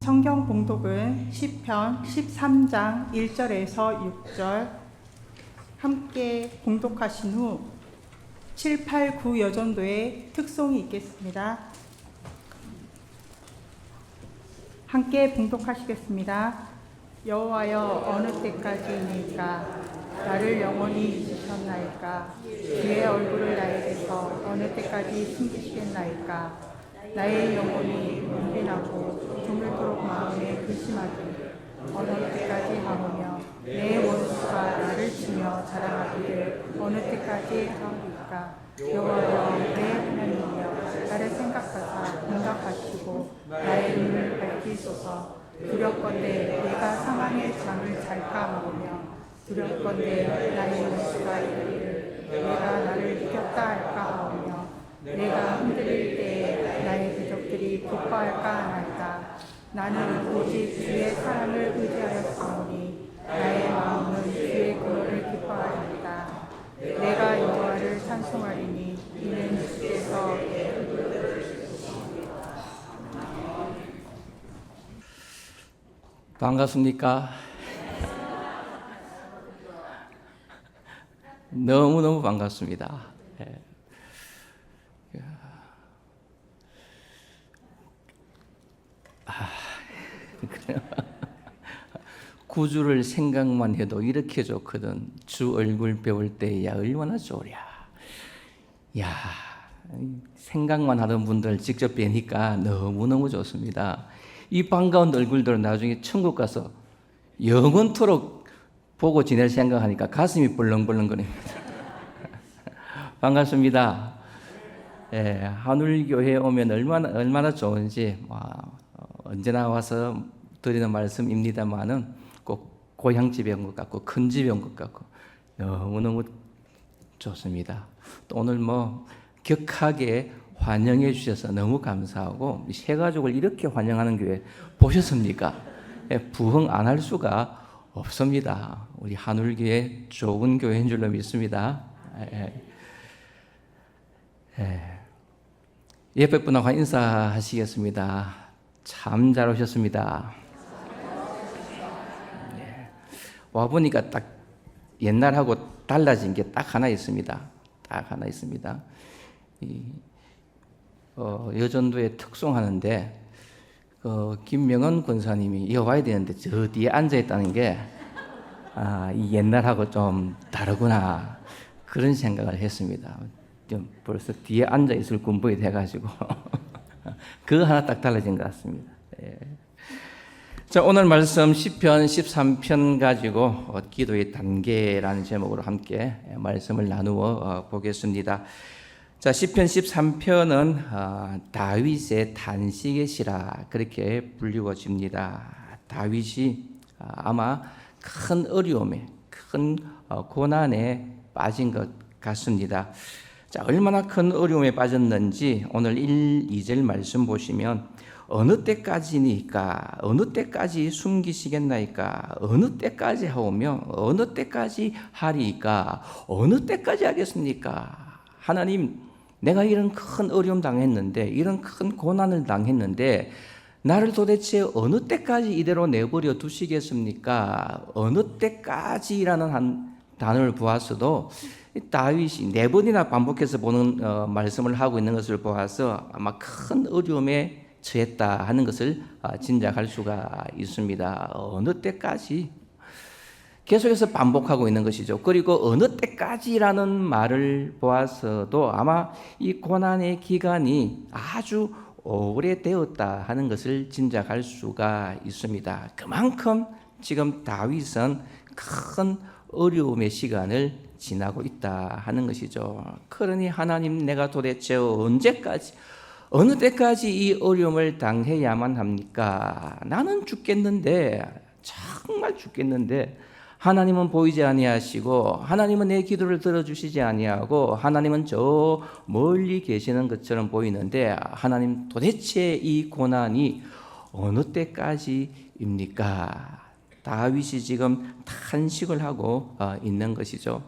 성경 봉독은 시편 13장 1절에서 6절 함께 봉독하신 후 7, 8, 9 여전도의 특송이 있겠습니다. 함께 봉독하시겠습니다. 여호와여 어느 때까지이니까 나를 영원히 잊으셨나이까 주의 얼굴을 나에게서 어느 때까지 숨기시겠나이까 나의 영혼이 은빈하고 조물도록 마음에 근심하기 어느 때까지 하오며 내 원수가 나를 치며 자랑하기를 어느 때까지 하오리까 여호와여 내 하나님이여 나를 생각하사 응답하시고 나의 눈을 밝히소서 두렵건대 내가 사망의 잠을 잘까 하오며 두렵건대 나의 원수가 이르기를 내가 나를 이겼다 할까 하오며 내가 흔들릴 때에 나의 대적들이 기뻐할까 하나이다. 나는 오직 주의 사랑을 의지하여 싸우니 나의 마음은 주의 근호를 기뻐하리이다. 내가 여호와를 찬송하리니 이는 주께서 반갑습니까? 너무너무 반갑습니다. 그래요. 구주를 생각만 해도 이렇게 좋거든. 주 얼굴 배울 때야 얼마나 좋으랴. 야, 생각만 하던 분들 직접 뵈니까 너무너무 좋습니다. 이 반가운 얼굴들 나중에 천국 가서 영원토록 보고 지낼 생각하니까 가슴이 벌렁벌렁거립니다. 반갑습니다. 예, 하늘교회에 오면 얼마나 좋은지 언제나 와서 드리는 말씀입니다만은 꼭 고향집에 온 것 같고 큰 집에 온 것 같고 너무너무 좋습니다. 또 오늘 격하게 환영해 주셔서 너무 감사하고 새 가족을 이렇게 환영하는 교회 보셨습니까? 예, 부흥 안 할 수가 없습니다. 우리 하늘교회 좋은 교회인 줄로 믿습니다. 옆에 분하고 인사하시겠습니다. 참 잘 오셨습니다. 와보니까 딱 옛날하고 달라진 게 딱 하나 있습니다. 딱 하나 있습니다. 여전도에 특송하는데 김명은 권사님이 이거 와야 되는데 저 뒤에 앉아있다는 게 이 옛날하고 좀 다르구나 그런 생각을 했습니다. 좀 벌써 뒤에 앉아있을 군복이 돼가지고 그거 하나 딱 달라진 것 같습니다. 예. 자, 오늘 말씀 시편 13편 가지고 기도의 단계라는 제목으로 함께 말씀을 나누어 보겠습니다. 자, 시편 13편은 다윗의 단식의 시라 그렇게 불리워집니다. 다윗이 아마 큰 어려움에 큰 고난에 빠진 것 같습니다. 자, 얼마나 큰 어려움에 빠졌는지 오늘 1, 2절 말씀 보시면 어느 때까지니까 어느 때까지 숨기시겠나이까 어느 때까지 하오며 어느 때까지 하리이까 어느 때까지 하겠습니까? 하나님, 내가 이런 큰 어려움 당했는데 이런 큰 고난을 당했는데 나를 도대체 어느 때까지 이대로 내버려 두시겠습니까? 어느 때까지라는 단어를 보았어도 다윗이 4번이나 반복해서 보는 말씀을 하고 있는 것을 보아서 아마 큰 어려움에 처했다 하는 것을 짐작할 수가 있습니다. 어느 때까지 계속해서 반복하고 있는 것이죠. 그리고 어느 때까지라는 말을 보아서도 아마 이 고난의 기간이 아주 오래되었다 하는 것을 짐작할 수가 있습니다. 그만큼 지금 다윗은 큰 어려움의 시간을 지나고 있다 하는 것이죠. 그러니 하나님, 내가 도대체 언제까지 어느 때까지 이 어려움을 당해야만 합니까? 나는 죽겠는데, 정말 죽겠는데 하나님은 보이지 아니하시고 하나님은 내 기도를 들어주시지 아니하고 하나님은 저 멀리 계시는 것처럼 보이는데 하나님, 도대체 이 고난이 어느 때까지입니까? 다윗이 지금 탄식을 하고 있는 것이죠.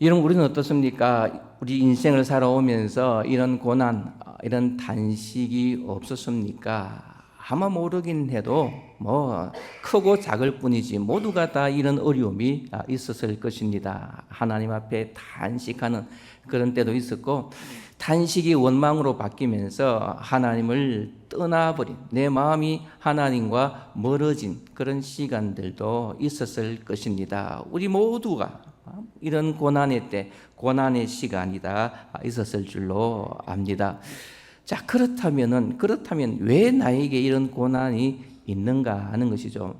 이런 우리는 어떻습니까? 우리 인생을 살아오면서 이런 고난, 이런 단식이 없었습니까? 아마 모르긴 해도 뭐 크고 작을 뿐이지 모두가 다 이런 어려움이 있었을 것입니다. 하나님 앞에 탄식하는 그런 때도 있었고, 탄식이 원망으로 바뀌면서 하나님을 떠나버린, 내 마음이 하나님과 멀어진 그런 시간들도 있었을 것입니다. 우리 모두가 이런 고난의 때, 고난의 시간이 다 있었을 줄로 압니다. 자, 그렇다면 왜 나에게 이런 고난이 있는가 하는 것이죠.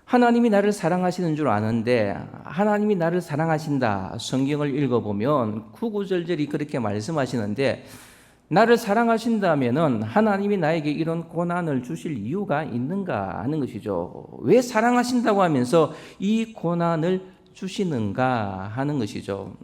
하나님이 나를 사랑하시는 줄 아는데, 하나님이 나를 사랑하신다, 성경을 읽어보면 구구절절히 그렇게 말씀하시는데, 나를 사랑하신다면은 하나님이 나에게 이런 고난을 주실 이유가 있는가 하는 것이죠. 왜 사랑하신다고 하면서 이 고난을 주시는가 하는 것이죠.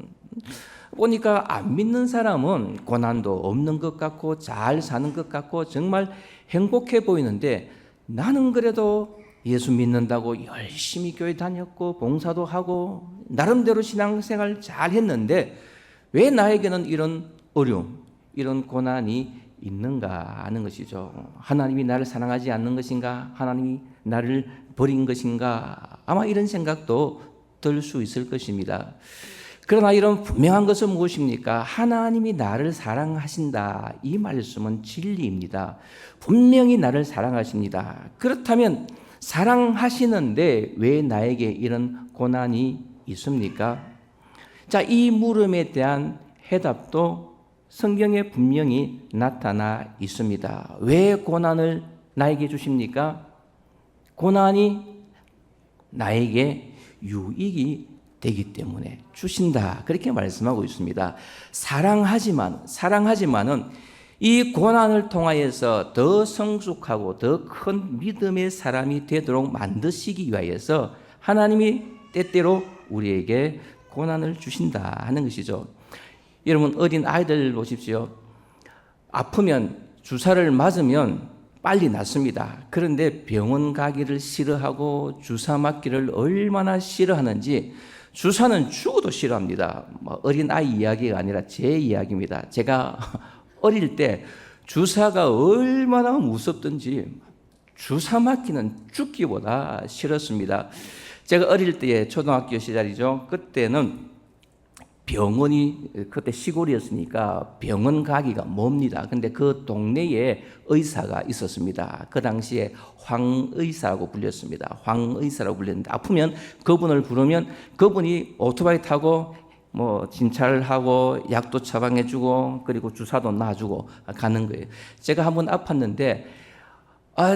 보니까 안 믿는 사람은 고난도 없는 것 같고 잘 사는 것 같고 정말 행복해 보이는데, 나는 그래도 예수 믿는다고 열심히 교회 다녔고 봉사도 하고 나름대로 신앙생활 잘 했는데 왜 나에게는 이런 어려움, 이런 고난이 있는가 하는 것이죠. 하나님이 나를 사랑하지 않는 것인가? 하나님이 나를 버린 것인가? 아마 이런 생각도 들 수 있을 것입니다. 그러나 이런 분명한 것은 무엇입니까? 하나님이 나를 사랑하신다. 이 말씀은 진리입니다. 분명히 나를 사랑하십니다. 그렇다면 사랑하시는데 왜 나에게 이런 고난이 있습니까? 자, 이 물음에 대한 해답도 성경에 분명히 나타나 있습니다. 왜 고난을 나에게 주십니까? 고난이 나에게 유익이 되기 때문에 주신다. 그렇게 말씀하고 있습니다. 사랑하지만은 이 고난을 통하여서 더 성숙하고 더 큰 믿음의 사람이 되도록 만드시기 위하여서 하나님이 때때로 우리에게 고난을 주신다 하는 것이죠. 여러분, 어린 아이들 보십시오. 아프면 주사를 맞으면 빨리 낫습니다. 그런데 병원 가기를 싫어하고 주사 맞기를 얼마나 싫어하는지 주사는 죽어도 싫어합니다. 어린 아이 이야기가 아니라 제 이야기입니다. 제가 어릴 때 주사가 얼마나 무섭던지 주사 맞기는 죽기보다 싫었습니다. 제가 어릴 때 초등학교 시절이죠. 그때는 병원이, 그때 시골이었으니까 병원 가기가 멉니다. 근데 그 동네에 의사가 있었습니다. 그 당시에 황의사라고 불렸습니다. 황의사라고 불렸는데, 아프면 그분을 부르면 그분이 오토바이 타고 뭐 진찰을 하고 약도 처방해주고 그리고 주사도 놔주고 가는 거예요. 제가 한번 아팠는데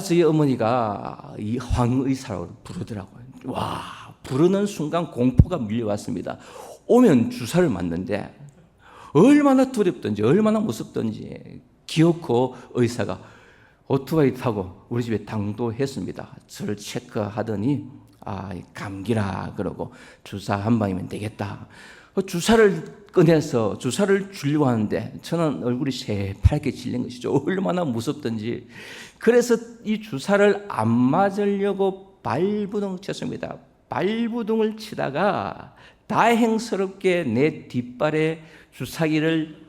저희 어머니가 이 황의사라고 부르더라고요. 와, 부르는 순간 공포가 밀려왔습니다. 오면 주사를 맞는데 얼마나 두렵던지 얼마나 무섭던지 기어코 의사가 오토바이 타고 우리 집에 당도했습니다. 저를 체크하더니 감기라 그러고 주사 한 방이면 되겠다. 주사를 꺼내서 주사를 주려고 하는데 저는 얼굴이 새파랗게 질린 것이죠. 얼마나 무섭던지. 그래서 이 주사를 안 맞으려고 발부둥 쳤습니다. 발부둥을 치다가 다행스럽게 내 뒷발에 주사기를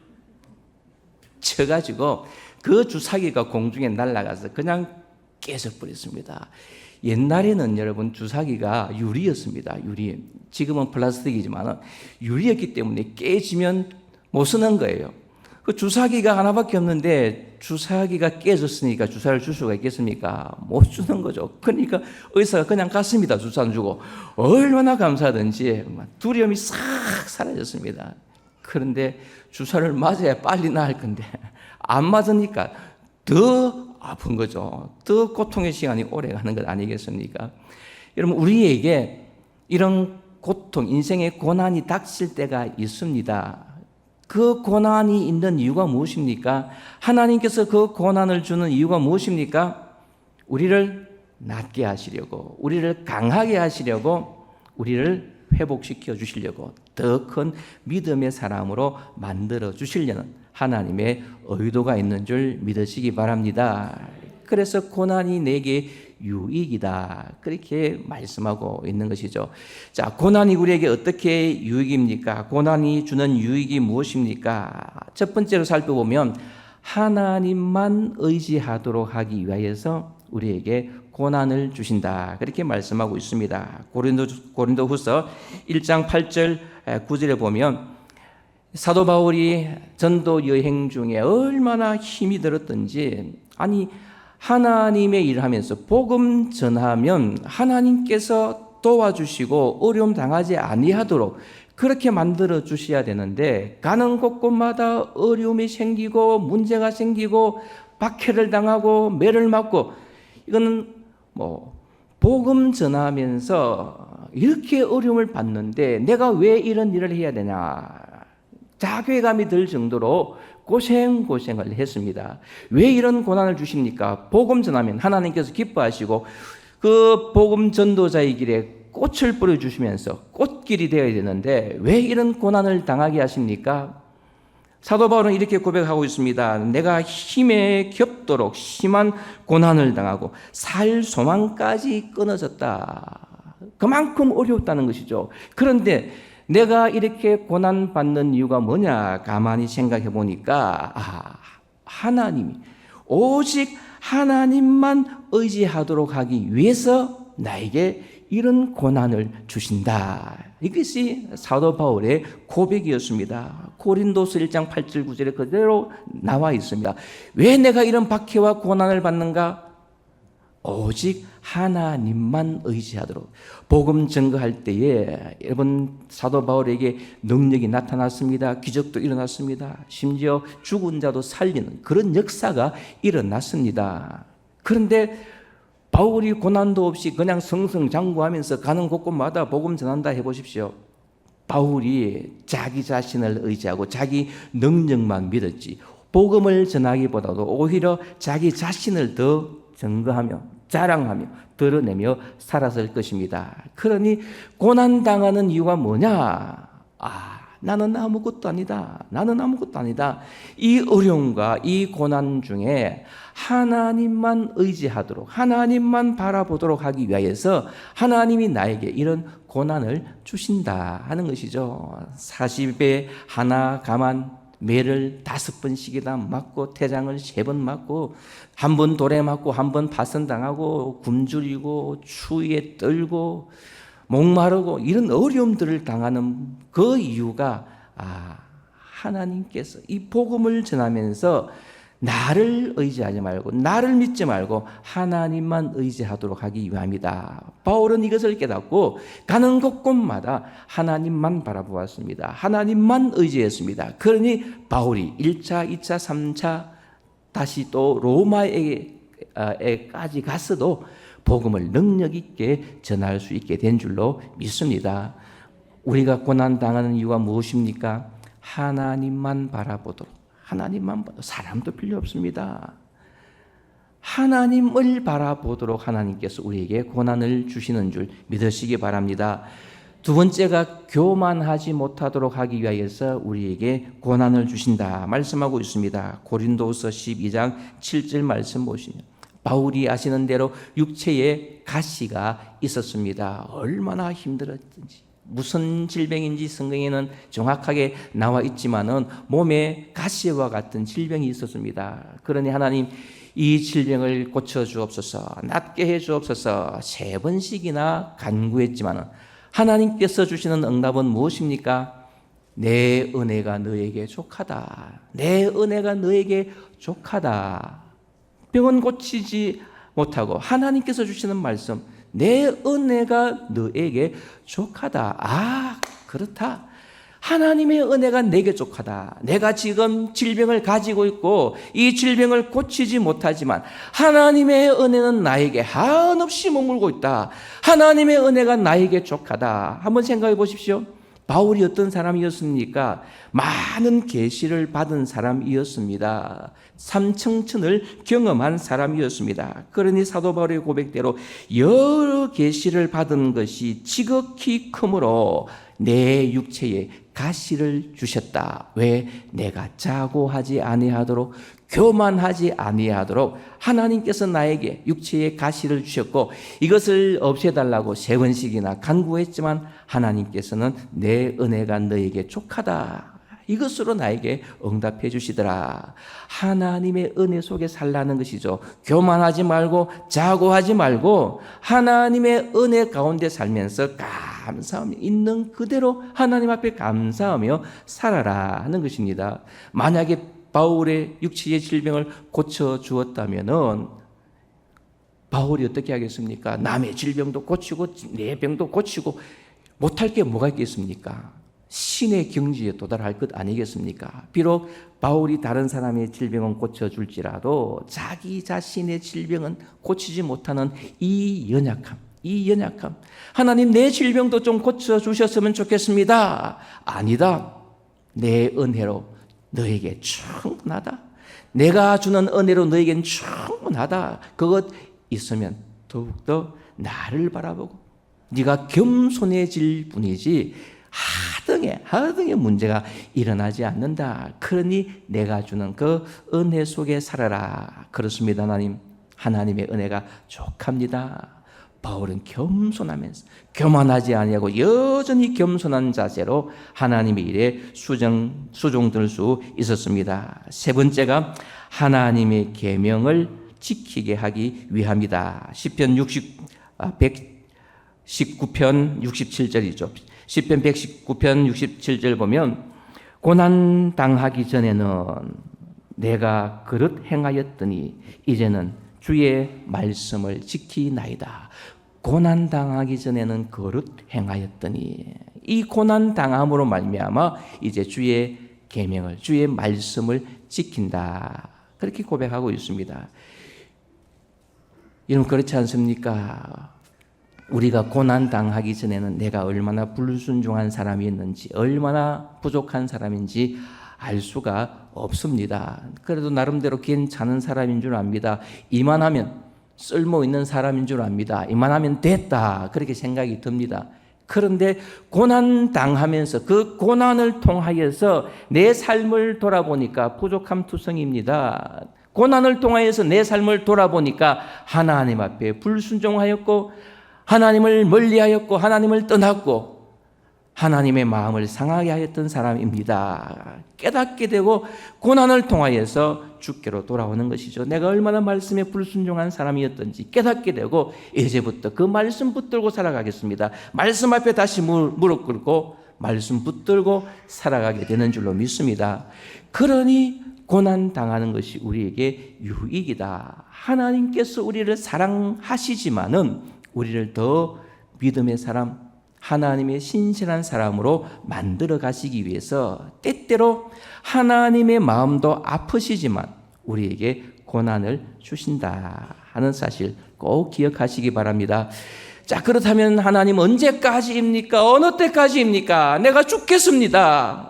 쳐가지고 그 주사기가 공중에 날아가서 그냥 깨져버렸습니다. 옛날에는 여러분 주사기가 유리였습니다. 유리. 지금은 플라스틱이지만 유리였기 때문에 깨지면 못 쓰는 거예요. 그 주사기가 하나밖에 없는데 주사기가 깨졌으니까 주사를 줄 수가 있겠습니까? 못 주는 거죠. 그러니까 의사가 그냥 갔습니다. 주사 안 주고. 얼마나 감사하든지 두려움이 싹 사라졌습니다. 그런데 주사를 맞아야 빨리 나을 건데 안 맞으니까 더 아픈 거죠. 더 고통의 시간이 오래 가는 것 아니겠습니까? 여러분, 우리에게 이런 고통, 인생의 고난이 닥칠 때가 있습니다. 그 고난이 있는 이유가 무엇입니까? 하나님께서 그 고난을 주는 이유가 무엇입니까? 우리를 낫게 하시려고, 우리를 강하게 하시려고, 우리를 회복시켜 주시려고, 더 큰 믿음의 사람으로 만들어 주시려는 하나님의 의도가 있는 줄 믿으시기 바랍니다. 그래서 고난이 내게 유익이다. 그렇게 말씀하고 있는 것이죠. 자, 고난이 우리에게 어떻게 유익입니까? 고난이 주는 유익이 무엇입니까? 첫 번째로 살펴보면 하나님만 의지하도록 하기 위하여서 우리에게 고난을 주신다. 그렇게 말씀하고 있습니다. 고린도후서 1장 8절 9절에 보면 사도 바울이 전도 여행 중에 얼마나 힘이 들었던지, 아니 하나님의 일을 하면서 복음 전하면 하나님께서 도와주시고 어려움 당하지 아니하도록 그렇게 만들어 주셔야 되는데, 가는 곳곳마다 어려움이 생기고 문제가 생기고 박해를 당하고 매를 맞고, 이거는 복음 전하면서 이렇게 어려움을 받는데 내가 왜 이런 일을 해야 되냐, 자괴감이 들 정도로 고생을 했습니다. 왜 이런 고난을 주십니까? 복음 전하면 하나님께서 기뻐하시고 그 복음 전도자의 길에 꽃을 뿌려주시면서 꽃길이 되어야 되는데 왜 이런 고난을 당하게 하십니까? 사도 바울은 이렇게 고백하고 있습니다. 내가 힘에 겹도록 심한 고난을 당하고 살 소망까지 끊어졌다. 그만큼 어려웠다는 것이죠. 그런데 내가 이렇게 고난받는 이유가 뭐냐 가만히 생각해 보니까 하나님이, 오직 하나님만 의지하도록 하기 위해서 나에게 이런 고난을 주신다. 이것이 사도 바울의 고백이었습니다. 고린도서 1장 8절 9절에 그대로 나와 있습니다. 왜 내가 이런 박해와 고난을 받는가? 오직 하나님만 의지하도록. 복음 증거할 때에 여러분, 사도 바울에게 능력이 나타났습니다. 기적도 일어났습니다. 심지어 죽은 자도 살리는 그런 역사가 일어났습니다. 그런데 바울이 고난도 없이 그냥 승승장구하면서 가는 곳곳마다 복음 전한다 해보십시오. 바울이 자기 자신을 의지하고 자기 능력만 믿었지, 복음을 전하기보다도 오히려 자기 자신을 더 증거하며 자랑하며 드러내며 살았을 것입니다. 그러니 고난당하는 이유가 뭐냐? 나는 아무것도 아니다. 나는 아무것도 아니다. 이 어려움과 이 고난 중에 하나님만 의지하도록, 하나님만 바라보도록 하기 위해서 하나님이 나에게 이런 고난을 주신다 하는 것이죠. 40에 하나 가만, 매를 5번씩이나 맞고 태장을 3번 맞고, 한 번 돌에 맞고 한 번 파선당하고 굶주리고 추위에 떨고 목마르고 이런 어려움들을 당하는 그 이유가 하나님께서 이 복음을 전하면서 나를 의지하지 말고 나를 믿지 말고 하나님만 의지하도록 하기 위함이다. 바울은 이것을 깨닫고 가는 곳곳마다 하나님만 바라보았습니다. 하나님만 의지했습니다. 그러니 바울이 1차, 2차, 3차 다시 또 로마에까지 갔어도 복음을 능력 있게 전할 수 있게 된 줄로 믿습니다. 우리가 고난당하는 이유가 무엇입니까? 하나님만 바라보도록. 하나님만 봐도 사람도 필요 없습니다. 하나님을 바라보도록 하나님께서 우리에게 고난을 주시는 줄 믿으시기 바랍니다. 두 번째가 교만하지 못하도록 하기 위해서 우리에게 고난을 주신다 말씀하고 있습니다. 고린도후서 12장 7절 말씀 보시면 바울이 아시는 대로 육체에 가시가 있었습니다. 얼마나 힘들었든지, 무슨 질병인지 성경에는 정확하게 나와 있지만은 몸에 가시와 같은 질병이 있었습니다. 그러니 하나님, 이 질병을 고쳐 주옵소서, 낫게 해 주옵소서 3번씩이나 간구했지만은 하나님께서 주시는 응답은 무엇입니까? 내 은혜가 너에게 족하다. 내 은혜가 너에게 족하다. 병은 고치지 못하고 하나님께서 주시는 말씀, 내 은혜가 너에게 족하다. 그렇다. 하나님의 은혜가 내게 족하다. 내가 지금 질병을 가지고 있고 이 질병을 고치지 못하지만 하나님의 은혜는 나에게 한없이 머물고 있다. 하나님의 은혜가 나에게 족하다. 한번 생각해 보십시오. 바울이 어떤 사람이었습니까? 많은 계시를 받은 사람이었습니다. 삼청천을 경험한 사람이었습니다. 그러니 사도 바울의 고백대로 여러 계시를 받은 것이 지극히 크므로 내 육체에 가시를 주셨다. 왜? 내가 자고하지 아니하도록, 교만하지 아니하도록 하나님께서 나에게 육체에 가시를 주셨고, 이것을 없애달라고 3번씩이나 간구했지만 하나님께서는 내 은혜가 너에게 족하다. 이것으로 나에게 응답해 주시더라. 하나님의 은혜 속에 살라는 것이죠. 교만하지 말고 자고하지 말고 하나님의 은혜 가운데 살면서 감사하며 있는 그대로 하나님 앞에 감사하며 살아라 하는 것입니다. 만약에 바울의 육체의 질병을 고쳐 주었다면은 바울이 어떻게 하겠습니까? 남의 질병도 고치고 내 병도 고치고 못할 게 뭐가 있겠습니까? 신의 경지에 도달할 것 아니겠습니까? 비록 바울이 다른 사람의 질병은 고쳐줄지라도 자기 자신의 질병은 고치지 못하는 이 연약함. 하나님 내 질병도 좀 고쳐주셨으면 좋겠습니다. 아니다. 내 은혜로 너에게 충분하다. 내가 주는 은혜로 너에겐 충분하다. 그것 있으면 더욱더 나를 바라보고 네가 겸손해질 뿐이지 하등의 문제가 일어나지 않는다. 그러니 내가 주는 그 은혜 속에 살아라. 그렇습니다. 하나님의 은혜가 족합니다. 바울은 겸손하면서 교만하지 아니하고 여전히 겸손한 자세로 하나님의 일에 수종될 수 있었습니다. 세 번째가 하나님의 계명을 지키게 하기 위함이다. 시편 119편 67절이죠. 시편 119편 67절 보면 고난 당하기 전에는 내가 그릇 행하였더니 이제는 주의 말씀을 지키나이다. 고난 당하기 전에는 그릇 행하였더니 이 고난 당함으로 말미암아 이제 주의 계명을 주의 말씀을 지킨다. 그렇게 고백하고 있습니다. 여러분 그렇지 않습니까? 우리가 고난 당하기 전에는 내가 얼마나 불순종한 사람이었는지 얼마나 부족한 사람인지 알 수가 없습니다. 그래도 나름대로 괜찮은 사람인 줄 압니다. 이만하면 쓸모 있는 사람인 줄 압니다. 이만하면 됐다 그렇게 생각이 듭니다. 그런데 고난 당하면서 그 고난을 통하여서 내 삶을 돌아보니까 부족함 투성입니다. 고난을 통하여서 내 삶을 돌아보니까 하나님 앞에 불순종하였고 하나님을 멀리하였고 하나님을 떠났고 하나님의 마음을 상하게 하였던 사람입니다. 깨닫게 되고 고난을 통하여서 주께로 돌아오는 것이죠. 내가 얼마나 말씀에 불순종한 사람이었던지 깨닫게 되고 이제부터 그 말씀 붙들고 살아가겠습니다. 말씀 앞에 다시 무릎 꿇고 말씀 붙들고 살아가게 되는 줄로 믿습니다. 그러니 고난 당하는 것이 우리에게 유익이다. 하나님께서 우리를 사랑하시지만은 우리를 더 믿음의 사람, 하나님의 신실한 사람으로 만들어 가시기 위해서 때때로 하나님의 마음도 아프시지만 우리에게 고난을 주신다 하는 사실 꼭 기억하시기 바랍니다. 자, 그렇다면 하나님 언제까지입니까? 어느 때까지입니까? 내가 죽겠습니다.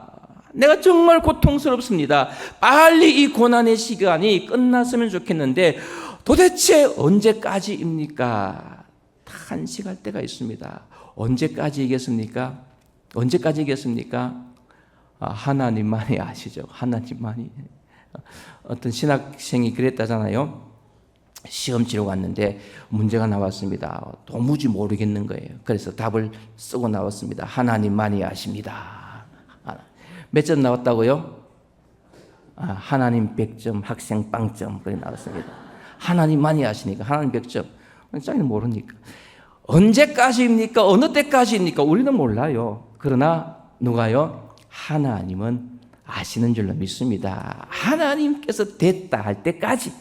내가 정말 고통스럽습니다. 빨리 이 고난의 시간이 끝났으면 좋겠는데 도대체 언제까지입니까? 탄식할 때가 있습니다. 언제까지이겠습니까? 하나님만이 아시죠. 하나님만이. 어떤 신학생이 그랬다잖아요. 시험 치러 갔는데 문제가 나왔습니다. 도무지 모르겠는 거예요. 그래서 답을 쓰고 나왔습니다. 하나님만이 아십니다. 몇 점 나왔다고요? 하나님 100점, 학생 빵점 그렇게 나왔습니다. 하나님만이 아시니까 하나님 100점. 자기는 모르니까. 언제까지입니까? 어느 때까지입니까? 우리는 몰라요. 그러나 누가요? 하나님은 아시는 줄로 믿습니다. 하나님께서 됐다 할 때까지,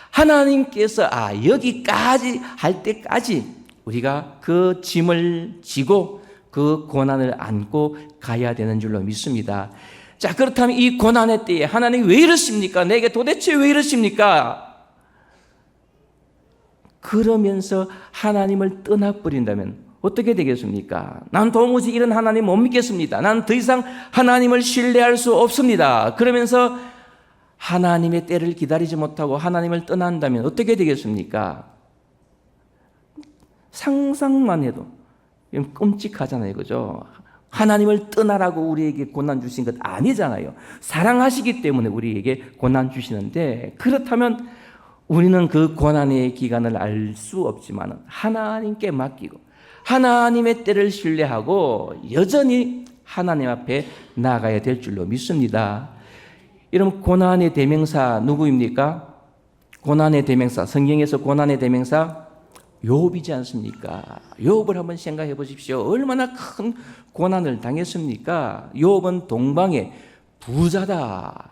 하나님께서 여기까지 할 때까지 우리가 그 짐을 지고 그 고난을 안고 가야 되는 줄로 믿습니다. 자, 그렇다면 이 고난의 때에 하나님 왜 이러십니까? 내게 도대체 왜 이러십니까? 그러면서 하나님을 떠나버린다면 어떻게 되겠습니까? 난 도무지 이런 하나님 못 믿겠습니다. 난 더 이상 하나님을 신뢰할 수 없습니다. 그러면서 하나님의 때를 기다리지 못하고 하나님을 떠난다면 어떻게 되겠습니까? 상상만 해도 끔찍하잖아요. 그죠? 하나님을 떠나라고 우리에게 고난 주신 것 아니잖아요. 사랑하시기 때문에 우리에게 고난 주시는데, 그렇다면 우리는 그 고난의 기간을 알 수 없지만 하나님께 맡기고 하나님의 때를 신뢰하고 여전히 하나님 앞에 나아가야 될 줄로 믿습니다. 여러분, 고난의 대명사 누구입니까? 고난의 대명사, 성경에서 고난의 대명사 욥이지 않습니까? 욥을 한번 생각해 보십시오. 얼마나 큰 고난을 당했습니까? 욥은 동방의 부자다.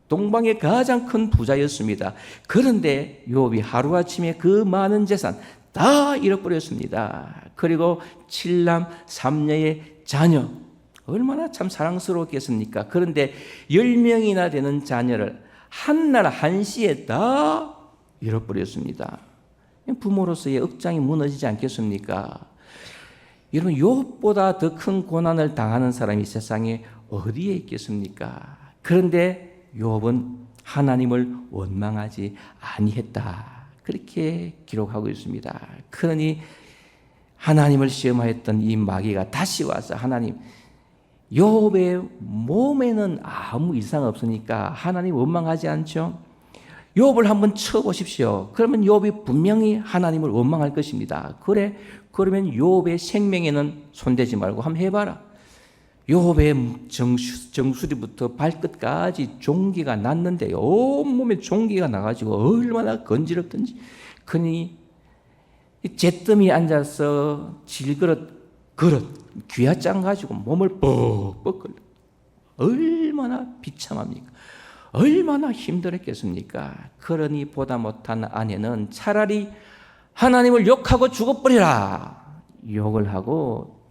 동방의 가장 큰 부자였습니다. 그런데 욥이 하루아침에 그 많은 재산 다 잃어버렸습니다. 그리고 7남 3녀의 자녀, 얼마나 참 사랑스러웠겠습니까? 그런데 10명이나 되는 자녀를 한날 한시에 다 잃어버렸습니다. 부모로서의 억장이 무너지지 않겠습니까? 여러분, 욥보다 더 큰 고난을 당하는 사람이 세상에 어디에 있겠습니까? 그런데 욥은 하나님을 원망하지 아니했다. 그렇게 기록하고 있습니다. 그러니 하나님을 시험하였던 이 마귀가 다시 와서 하나님, 욥의 몸에는 아무 이상 없으니까 하나님 원망하지 않죠? 욥을 한번 쳐보십시오. 그러면 욥이 분명히 하나님을 원망할 것입니다. 그래, 그러면 욥의 생명에는 손대지 말고 한번 해봐라. 욥의 정수리부터 발끝까지 종기가 났는데 온몸에 종기가 나가지고 얼마나 건지럽던지. 그니 잿더미 앉아서 그릇 귀하짱 가지고 몸을 뻑뻑 끓여. 얼마나 비참합니까? 얼마나 힘들었겠습니까? 그러니 보다 못한 아내는 차라리 하나님을 욕하고 죽어버리라, 욕을 하고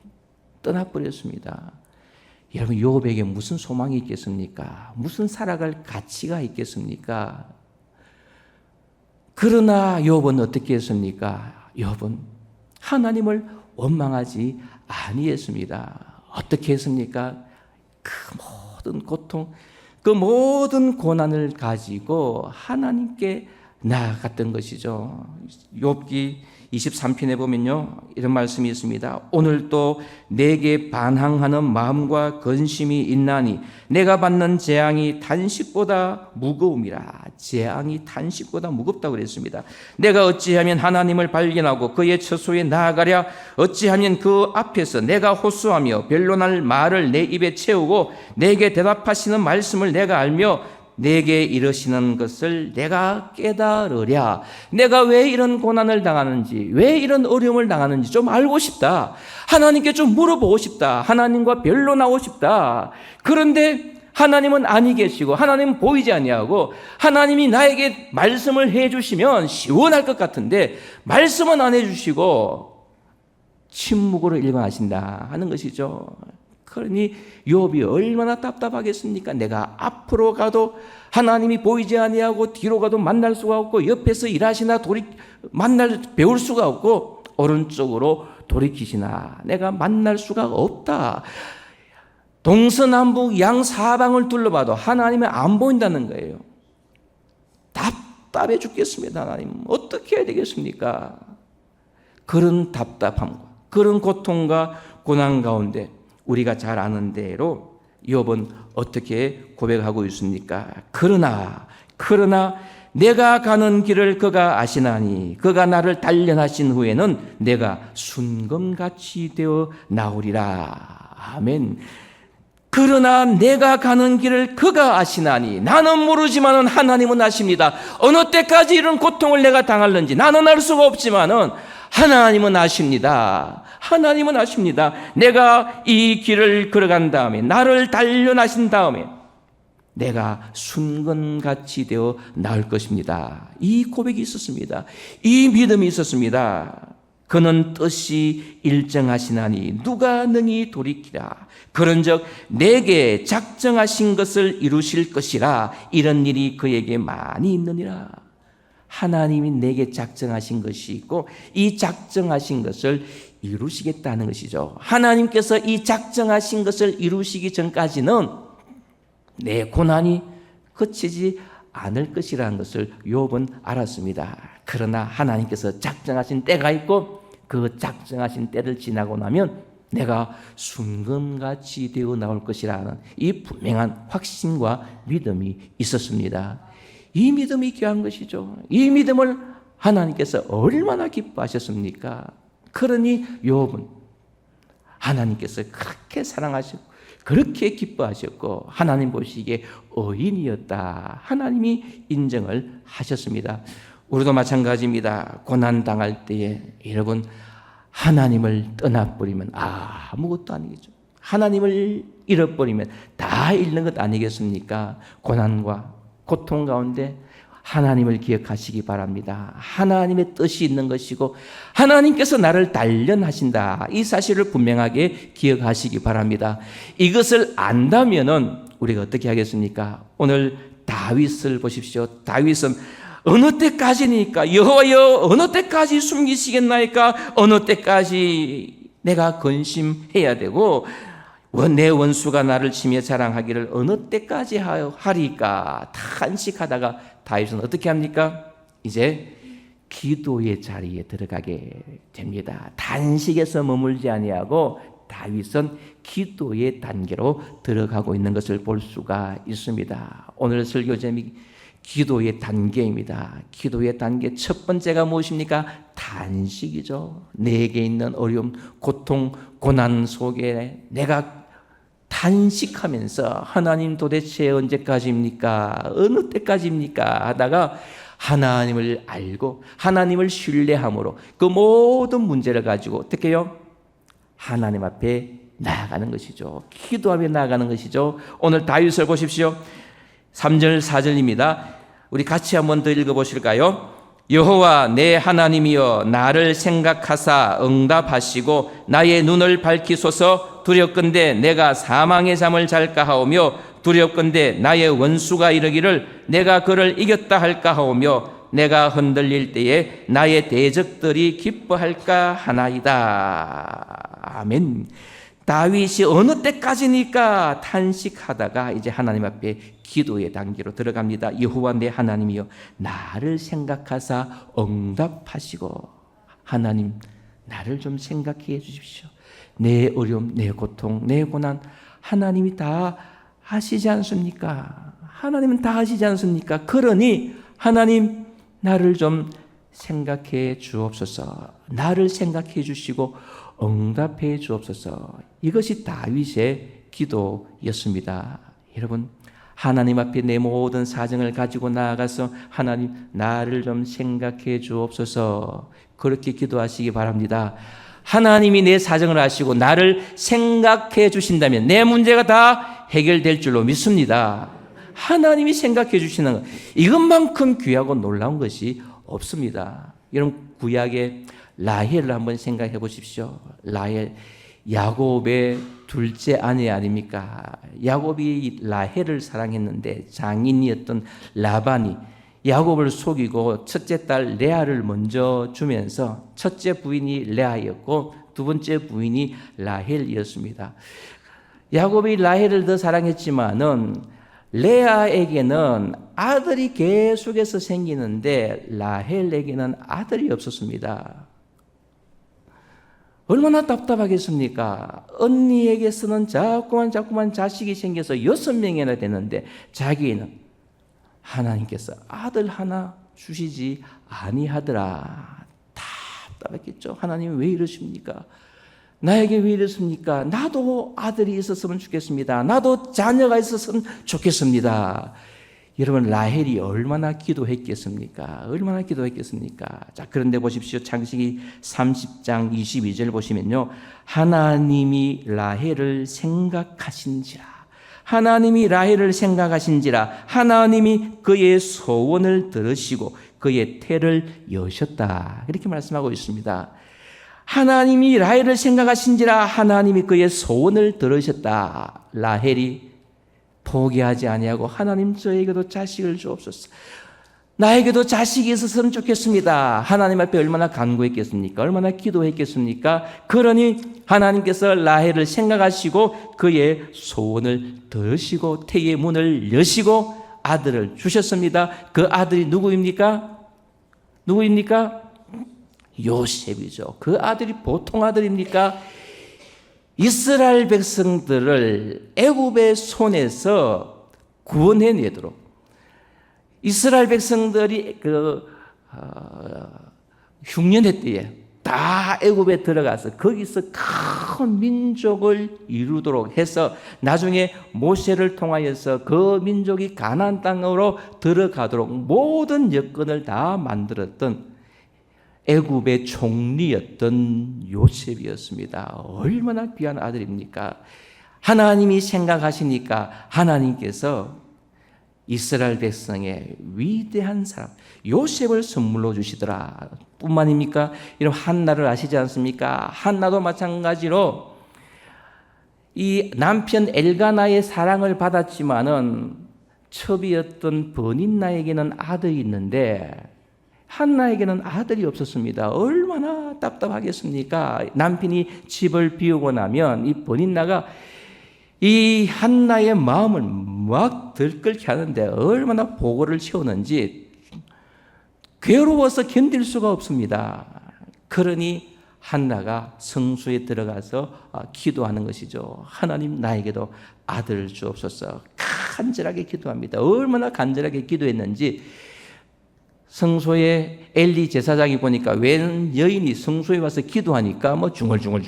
떠나버렸습니다. 여러분, 욥에게 무슨 소망이 있겠습니까? 무슨 살아갈 가치가 있겠습니까? 그러나 욥은 어떻게 했습니까? 욥은 하나님을 원망하지 아니했습니다. 어떻게 했습니까? 그 모든 고통, 그 모든 고난을 가지고 하나님께 나아갔던 것이죠. 욥기 23편에 보면요, 이런 말씀이 있습니다. 오늘도 내게 반항하는 마음과 근심이 있나니 내가 받는 재앙이 탄식보다 무거움이라. 재앙이 탄식보다 무겁다고 그랬습니다. 내가 어찌하면 하나님을 발견하고 그의 처소에 나아가랴. 어찌하면 그 앞에서 내가 호소하며 변론할 말을 내 입에 채우고 내게 대답하시는 말씀을 내가 알며 내게 이르시는 것을 내가 깨달으랴. 내가 왜 이런 고난을 당하는지, 왜 이런 어려움을 당하는지 좀 알고 싶다. 하나님께 좀 물어보고 싶다. 하나님과 변론하고 싶다. 그런데 하나님은 아니 계시고 하나님은 보이지 아니하고 하나님이 나에게 말씀을 해주시면 시원할 것 같은데 말씀은 안 해주시고 침묵으로 일관하신다 하는 것이죠. 그러니 욥이 얼마나 답답하겠습니까? 내가 앞으로 가도 하나님이 보이지 아니하고 뒤로 가도 만날 수가 없고 옆에서 일하시나 배울 수가 없고 오른쪽으로 돌이키시나 내가 만날 수가 없다. 동서남북 양사방을 둘러봐도 하나님이 안 보인다는 거예요. 답답해 죽겠습니다. 하나님 어떻게 해야 되겠습니까? 그런 답답함과 그런 고통과 고난 가운데 우리가 잘 아는 대로 욥은 어떻게 고백하고 있습니까? 그러나 내가 가는 길을 그가 아시나니 그가 나를 단련하신 후에는 내가 순금같이 되어 나오리라. 아멘. 그러나 내가 가는 길을 그가 아시나니 나는 모르지만은 하나님은 아십니다. 어느 때까지 이런 고통을 내가 당할는지 나는 알 수가 없지만은 하나님은 아십니다. 하나님은 아십니다. 내가 이 길을 걸어간 다음에 나를 단련하신 다음에 내가 순금같이 되어 나올 것입니다. 이 고백이 있었습니다. 이 믿음이 있었습니다. 그는 뜻이 일정하시나니 누가 능히 돌이키라. 그런즉 내게 작정하신 것을 이루실 것이라. 이런 일이 그에게 많이 있느니라. 하나님이 내게 작정하신 것이 있고 이 작정하신 것을 이루시겠다는 것이죠. 하나님께서 이 작정하신 것을 이루시기 전까지는 내 고난이 그치지 않을 것이라는 것을 욥은 알았습니다. 그러나 하나님께서 작정하신 때가 있고 그 작정하신 때를 지나고 나면 내가 순금같이 되어 나올 것이라는 이 분명한 확신과 믿음이 있었습니다. 이 믿음이 귀한 것이죠. 이 믿음을 하나님께서 얼마나 기뻐하셨습니까? 그러니 욥은 하나님께서 그렇게 사랑하시고 그렇게 기뻐하셨고 하나님 보시기에 의인이었다. 하나님이 인정을 하셨습니다. 우리도 마찬가지입니다. 고난당할 때에 여러분 하나님을 떠나버리면 아무것도 아니겠죠. 하나님을 잃어버리면 다 잃는 것 아니겠습니까? 고난과 고통 가운데 하나님을 기억하시기 바랍니다. 하나님의 뜻이 있는 것이고 하나님께서 나를 단련하신다. 이 사실을 분명하게 기억하시기 바랍니다. 이것을 안다면은 우리가 어떻게 하겠습니까? 오늘 다윗을 보십시오. 다윗은 어느 때까지니까 여호와여 어느 때까지 숨기시겠나이까? 어느 때까지 내가 근심해야 되고 내 원수가 나를 치며 자랑하기를 어느 때까지 하리까? 탄식하다가 다윗은 어떻게 합니까? 이제 기도의 자리에 들어가게 됩니다. 단식에서 머물지 아니하고 다윗은 기도의 단계로 들어가고 있는 것을 볼 수가 있습니다. 오늘 설교 제목이 기도의 단계입니다. 기도의 단계 첫 번째가 무엇입니까? 단식이죠. 내게 있는 어려움, 고통, 고난 속에 내가 단식하면서 하나님 도대체 언제까지입니까? 어느 때까지입니까? 하다가 하나님을 알고 하나님을 신뢰함으로 그 모든 문제를 가지고 어떻게 해요? 하나님 앞에 나아가는 것이죠. 기도하며 나아가는 것이죠. 오늘 다윗을 보십시오. 3절 4절입니다. 우리 같이 한번 더 읽어보실까요? 여호와 내 하나님이여 나를 생각하사 응답하시고 나의 눈을 밝히소서. 두렵건대 내가 사망의 잠을 잘까 하오며 두렵건대 나의 원수가 이르기를 내가 그를 이겼다 할까 하오며 내가 흔들릴 때에 나의 대적들이 기뻐할까 하나이다. 아멘. 다윗이 어느 때까지니까 탄식하다가 이제 하나님 앞에 기도의 단계로 들어갑니다. 여호와 내 하나님이여 나를 생각하사 응답하시고 하나님 나를 좀 생각해 주십시오. 내 어려움, 내 고통, 내 고난 하나님이 다 하시지 않습니까? 하나님은 다 하시지 않습니까? 그러니 하나님 나를 좀 생각해 주옵소서. 나를 생각해 주시고 응답해 주옵소서. 이것이 다윗의 기도였습니다. 여러분 하나님 앞에 내 모든 사정을 가지고 나아가서 하나님 나를 좀 생각해 주옵소서. 그렇게 기도하시기 바랍니다. 하나님이 내 사정을 아시고 나를 생각해 주신다면 내 문제가 다 해결될 줄로 믿습니다. 하나님이 생각해 주시는 것 이것만큼 귀하고 놀라운 것이 없습니다. 여러분 구약의 라헬을 한번 생각해 보십시오. 라헬 야곱의 둘째 아내 아닙니까? 야곱이 라헬을 사랑했는데 장인이었던 라반이 야곱을 속이고 첫째 딸 레아를 먼저 주면서 첫째 부인이 레아였고 두 번째 부인이 라헬이었습니다. 야곱이 라헬을 더 사랑했지만은 레아에게는 아들이 계속해서 생기는데 라헬에게는 아들이 없었습니다. 얼마나 답답하겠습니까? 언니에게서는 자꾸만 자식이 생겨서 6명이나 되는데 자기는 하나님께서 아들 하나 주시지 아니하더라. 답답했겠죠. 하나님이 왜 이러십니까? 나에게 왜 이러십니까? 나도 아들이 있었으면 좋겠습니다. 나도 자녀가 있었으면 좋겠습니다. 여러분 라헬이 얼마나 기도했겠습니까? 얼마나 기도했겠습니까? 자, 그런데 보십시오. 창세기 30장 22절 보시면요. 하나님이 라헬을 생각하신지라. 하나님이 라헬을 생각하신지라. 하나님이 그의 소원을 들으시고 그의 태를 여셨다. 이렇게 말씀하고 있습니다. 하나님이 라헬을 생각하신지라. 하나님이 그의 소원을 들으셨다. 라헬이 포기하지 아니하고 하나님 저에게도 자식을 주옵소서. 나에게도 자식이 있었으면 좋겠습니다. 하나님 앞에 얼마나 간구했겠습니까? 얼마나 기도했겠습니까? 그러니 하나님께서 라헬을 생각하시고 그의 소원을 들으시고 태의 문을 여시고 아들을 주셨습니다. 그 아들이 누구입니까? 요셉이죠. 그 아들이 보통 아들입니까? 이스라엘 백성들을 애굽의 손에서 구원해내도록 이스라엘 백성들이 흉년의 때에 다 애굽에 들어가서 거기서 큰 민족을 이루도록 해서 나중에 모세를 통하여서 그 민족이 가나안 땅으로 들어가도록 모든 여건을 다 만들었던 애굽의 총리였던 요셉이었습니다. 얼마나 귀한 아들입니까? 하나님이 생각하시니까 하나님께서 이스라엘 백성의 위대한 사람 요셉을 선물로 주시더라. 뿐만입니까? 여러분 한나를 아시지 않습니까? 한나도 마찬가지로 이 남편 엘가나의 사랑을 받았지만은 첩이었던 버닌나에게는 아들이 있는데 한나에게는 아들이 없었습니다. 얼마나 답답하겠습니까? 남편이 집을 비우고 나면 이 버닌나가 이 한나의 마음을 막 들끓게 하는데 얼마나 보고를 채우는지 괴로워서 견딜 수가 없습니다. 그러니 한나가 성소에 들어가서 기도하는 것이죠. 하나님 나에게도 아들을 주옵소서. 간절하게 기도합니다. 얼마나 간절하게 기도했는지 성소에 엘리 제사장이 보니까 웬 여인이 성소에 와서 기도하니까 뭐 중얼중얼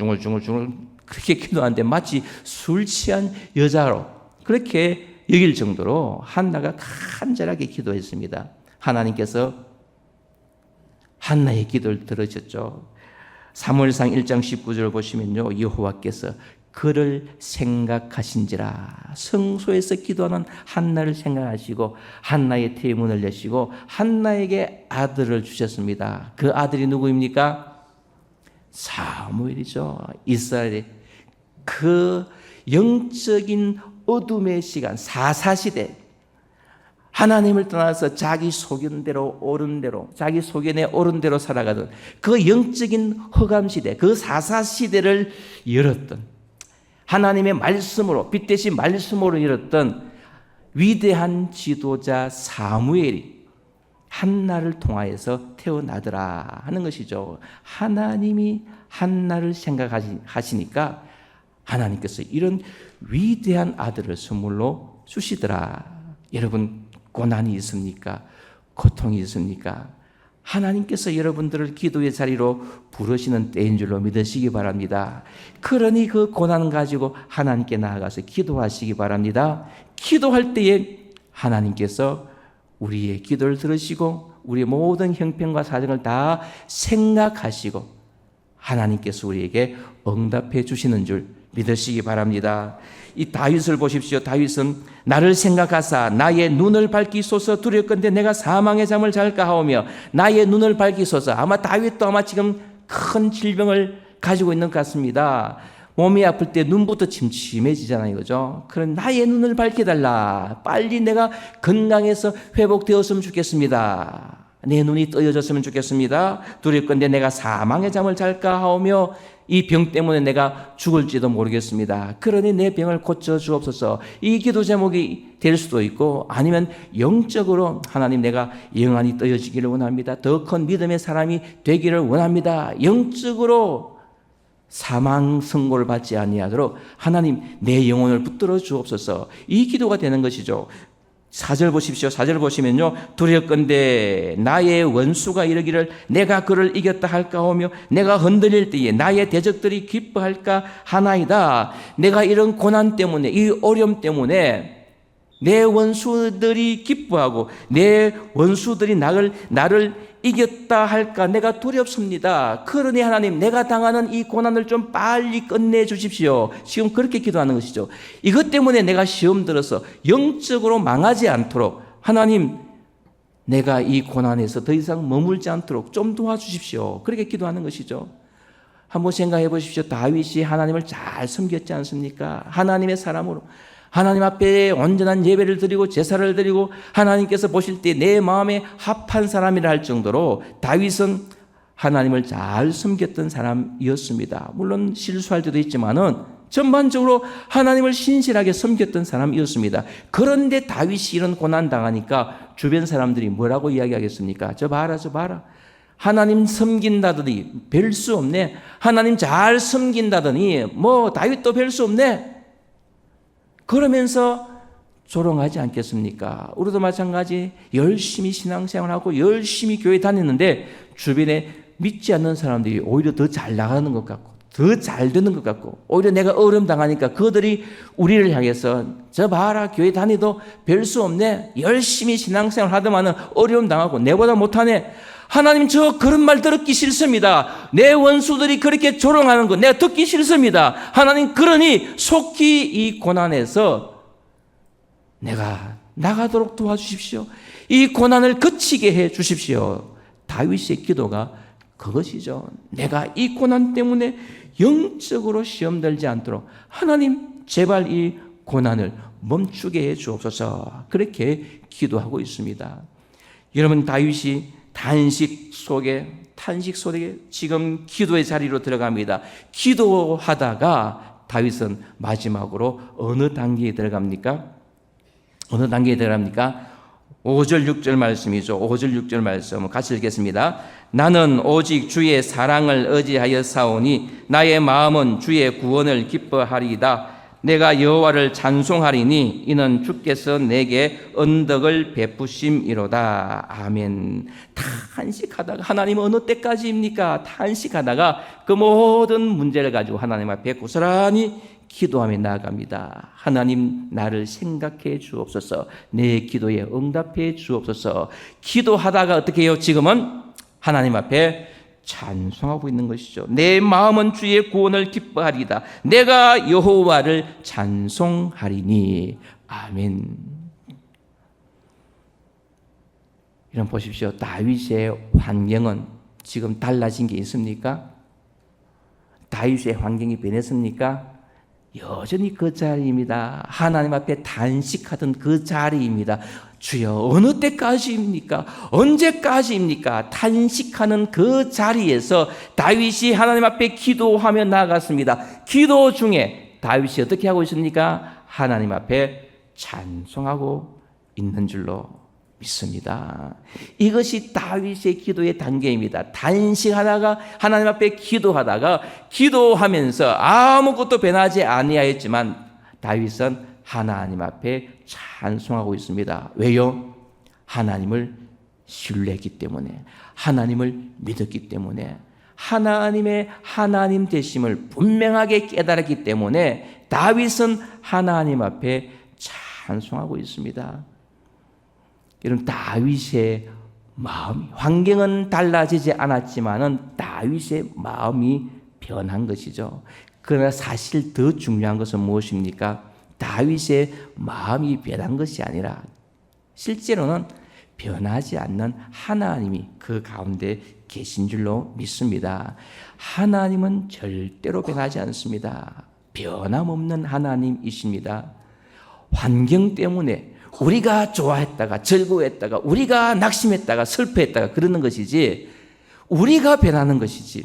그렇게 기도하는데 마치 술 취한 여자로 그렇게 여길 정도로 한나가 간절하게 기도했습니다. 하나님께서 한나의 기도를 들으셨죠. 사무엘상 1장 19절을 보시면요, 여호와께서 그를 생각하신지라. 성소에서 기도하는 한나를 생각하시고 한나의 태문을 내시고 한나에게 아들을 주셨습니다. 그 아들이 누구입니까? 사무엘이죠. 이스라엘의 그 영적인 어둠의 시간, 사사시대, 하나님을 떠나서 자기 소견대로 옳은 대로, 자기 소견에 옳은 대로 살아가던 그 영적인 허감시대, 그 사사시대를 열었던, 하나님의 말씀으로, 빛 대신 말씀으로 열었던 위대한 지도자 사무엘이 한나를 통하여서 태어나더라 하는 것이죠. 하나님이 한나를 생각하시니까 하나님께서 이런 위대한 아들을 선물로 주시더라. 여러분 고난이 있습니까? 고통이 있습니까? 하나님께서 여러분들을 기도의 자리로 부르시는 때인 줄로 믿으시기 바랍니다. 그러니 그 고난을 가지고 하나님께 나아가서 기도하시기 바랍니다. 기도할 때에 하나님께서 우리의 기도를 들으시고 우리의 모든 형편과 사정을 다 생각하시고 하나님께서 우리에게 응답해 주시는 줄 믿으시기 바랍니다. 이 다윗을 보십시오. 다윗은 나를 생각하사 나의 눈을 밝히소서 두렵건대 내가 사망의 잠을 잘까 하오며 나의 눈을 밝히소서. 아마 다윗도 아마 지금 큰 질병을 가지고 있는 것 같습니다. 몸이 아플 때 눈부터 침침해지잖아요. 그죠? 그럼 나의 눈을 밝혀달라. 빨리 내가 건강해서 회복되었으면 좋겠습니다. 내 눈이 떠여졌으면 좋겠습니다. 두렵건대 내가 사망의 잠을 잘까 하오며 이 병 때문에 내가 죽을지도 모르겠습니다. 그러니 내 병을 고쳐 주옵소서. 이 기도 제목이 될 수도 있고 아니면 영적으로 하나님 내가 영안이 떠여지기를 원합니다. 더 큰 믿음의 사람이 되기를 원합니다. 영적으로 사망 선고를 받지 아니하도록 하나님 내 영혼을 붙들어 주옵소서. 이 기도가 되는 것이죠. 4절 보십시오. 4절 보시면요. 두렵건대 나의 원수가 이르기를 내가 그를 이겼다 할까 하며 내가 흔들릴 때에 나의 대적들이 기뻐할까 하나이다. 내가 이런 고난 때문에 이 어려움 때문에 내 원수들이 기뻐하고 내 원수들이 나를 이겼다 할까 내가 두렵습니다. 그러니 하나님 내가 당하는 이 고난을 좀 빨리 끝내 주십시오. 지금 그렇게 기도하는 것이죠. 이것 때문에 내가 시험 들어서 영적으로 망하지 않도록 하나님 내가 이 고난에서 더 이상 머물지 않도록 좀 도와주십시오. 그렇게 기도하는 것이죠. 한번 생각해 보십시오. 다윗이 하나님을 잘 섬겼지 않습니까? 하나님의 사람으로 하나님 앞에 온전한 예배를 드리고 제사를 드리고 하나님께서 보실 때 내 마음에 합한 사람이라 할 정도로 다윗은 하나님을 잘 섬겼던 사람이었습니다. 물론 실수할 때도 있지만은 전반적으로 하나님을 신실하게 섬겼던 사람이었습니다. 그런데 다윗이 이런 고난 당하니까 주변 사람들이 뭐라고 이야기하겠습니까? 저 봐라. 하나님 섬긴다더니 별 수 없네. 하나님 잘 섬긴다더니 뭐 다윗도 별 수 없네. 그러면서 조롱하지 않겠습니까? 우리도 마찬가지 열심히 신앙생활하고 열심히 교회 다녔는데 주변에 믿지 않는 사람들이 오히려 더 잘 나가는 것 같고 더 잘 되는 것 같고 오히려 내가 어려움 당하니까 그들이 우리를 향해서 저 봐라 교회 다니도 별 수 없네 열심히 신앙생활 하더만은 어려움 당하고 내보다 못하네 하나님 저 그런 말 듣기 싫습니다. 내 원수들이 그렇게 조롱하는 거 내가 듣기 싫습니다. 하나님 그러니 속히 이 고난에서 내가 나가도록 도와주십시오. 이 고난을 그치게 해 주십시오. 다윗의 기도가 그것이죠. 내가 이 고난 때문에 영적으로 시험 들지 않도록 하나님 제발 이 고난을 멈추게 해 주옵소서. 그렇게 기도하고 있습니다. 여러분 다윗이 탄식 속에 지금 기도의 자리로 들어갑니다. 기도하다가 다윗은 마지막으로 어느 단계에 들어갑니까? 5절 6절 말씀이죠. 5절 6절 말씀 같이 읽겠습니다. 나는 오직 주의 사랑을 의지하여 싸우니 나의 마음은 주의 구원을 기뻐하리이다. 내가 여호와를 찬송하리니 이는 주께서 내게 언덕을 베푸심이로다. 아멘. 탄식하다가 하나님 어느 때까지입니까? 탄식하다가 그 모든 문제를 가지고 하나님 앞에 고스란히 기도하며 나아갑니다. 하나님 나를 생각해 주옵소서. 내 기도에 응답해 주옵소서. 기도하다가 어떻게 해요? 지금은 하나님 앞에 찬송하고 있는 것이죠. 내 마음은 주의 구원을 기뻐하리다. 내가 여호와를 찬송하리니. 아멘. 이런 보십시오. 다윗의 환경은 지금 달라진 게 있습니까? 다윗의 환경이 변했습니까? 여전히 그 자리입니다. 하나님 앞에 단식하던 그 자리입니다. 주여 어느 때까지입니까? 언제까지입니까? 탄식하는 그 자리에서 다윗이 하나님 앞에 기도하며 나아갔습니다. 기도 중에 다윗이 어떻게 하고 있습니까? 하나님 앞에 찬송하고 있는 줄로 믿습니다. 이것이 다윗의 기도의 단계입니다. 단식하다가 하나님 앞에 기도하다가 기도하면서 아무것도 변하지 아니하였지만 다윗은 하나님 앞에 찬송하고 있습니다. 왜요? 하나님을 신뢰했기 때문에, 하나님을 믿었기 때문에, 하나님의 하나님 되심을 분명하게 깨달았기 때문에 다윗은 하나님 앞에 찬송하고 있습니다. 여러분 다윗의 마음, 환경은 달라지지 않았지만은 다윗의 마음이 변한 것이죠. 그러나 사실 더 중요한 것은 무엇입니까? 다윗의 마음이 변한 것이 아니라 실제로는 변하지 않는 하나님이 그 가운데 계신 줄로 믿습니다. 하나님은 절대로 변하지 않습니다. 변함없는 하나님이십니다. 환경 때문에 우리가 좋아했다가 즐거워했다가 우리가 낙심했다가 슬퍼했다가 그러는 것이지 우리가 변하는 것이지